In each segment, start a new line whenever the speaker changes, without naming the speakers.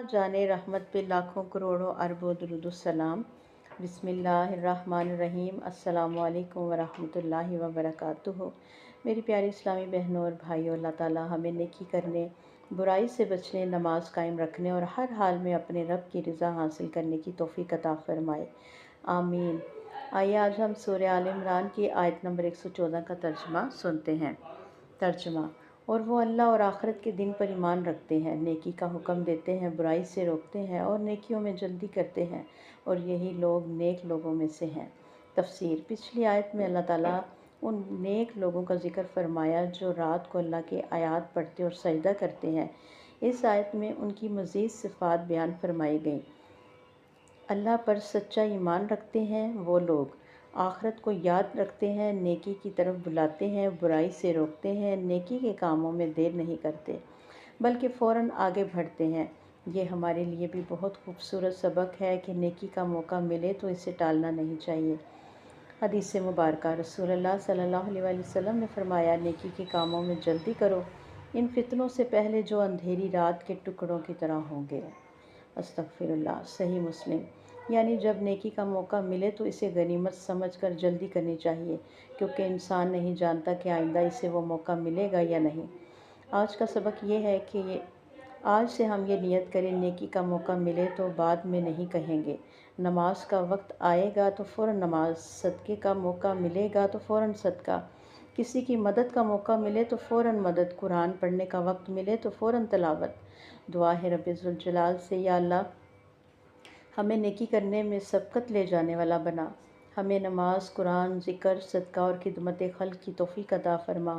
جانے رحمت پہ لاکھوں کروڑوں اربوں درود السلام۔ بسم اللہ الرحمن الرحیم۔ السلام علیکم ورحمۃ اللہ وبرکاتہ۔ میری پیاری اسلامی بہنوں اور بھائیوں، اللہ تعالیٰ ہمیں نیکی کرنے، برائی سے بچنے، نماز قائم رکھنے اور ہر حال میں اپنے رب کی رضا حاصل کرنے کی توفیق عطا فرمائے، آمین۔ آئیے آج ہم سورہ آل عمران کی آیت نمبر 114 کا ترجمہ سنتے ہیں۔ ترجمہ: اور وہ اللہ اور آخرت کے دن پر ایمان رکھتے ہیں، نیکی کا حکم دیتے ہیں، برائی سے روکتے ہیں اور نیکیوں میں جلدی کرتے ہیں، اور یہی لوگ نیک لوگوں میں سے ہیں۔ تفسیر: پچھلی آیت میں اللہ تعالیٰ ان نیک لوگوں کا ذکر فرمایا جو رات کو اللہ کے آیات پڑھتے اور سجدہ کرتے ہیں۔ اس آیت میں ان کی مزید صفات بیان فرمائی گئیں۔ اللہ پر سچا ایمان رکھتے ہیں وہ لوگ، آخرت کو یاد رکھتے ہیں، نیکی کی طرف بلاتے ہیں، برائی سے روکتے ہیں، نیکی کے کاموں میں دیر نہیں کرتے بلکہ فوراً آگے بڑھتے ہیں۔ یہ ہمارے لیے بھی بہت خوبصورت سبق ہے کہ نیکی کا موقع ملے تو اسے ٹالنا نہیں چاہیے۔ حدیث مبارکہ: رسول اللہ صلی اللہ علیہ وآلہ وسلم نے فرمایا، نیکی کے کاموں میں جلدی کرو، ان فتنوں سے پہلے جو اندھیری رات کے ٹکڑوں کی طرح ہوں گے۔ استغفر اللہ۔ صحیح مسلم۔ یعنی جب نیکی کا موقع ملے تو اسے غنیمت سمجھ کر جلدی کرنی چاہیے، کیونکہ انسان نہیں جانتا کہ آئندہ اسے وہ موقع ملے گا یا نہیں۔ آج کا سبق یہ ہے کہ آج سے ہم یہ نیت کریں، نیکی کا موقع ملے تو بعد میں نہیں کہیں گے، نماز کا وقت آئے گا تو فوراً نماز، صدقے کا موقع ملے گا تو فوراً صدقہ، کسی کی مدد کا موقع ملے تو فوراً مدد، قرآن پڑھنے کا وقت ملے تو فوراً تلاوت۔ دعا ہے رب ذوالجلال سے، یا اللہ ہمیں نیکی کرنے میں سبقت لے جانے والا بنا، ہمیں نماز، قرآن، ذکر، صدقہ اور خدمت خلق کی توفیق عطا فرما،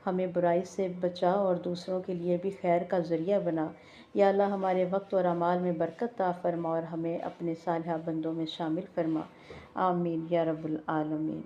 ہمیں برائی سے بچا اور دوسروں کے لیے بھی خیر کا ذریعہ بنا۔ یا اللہ ہمارے وقت اور اعمال میں برکت عطا فرما اور ہمیں اپنے صالحہ بندوں میں شامل فرما، آمین یا رب العالمین۔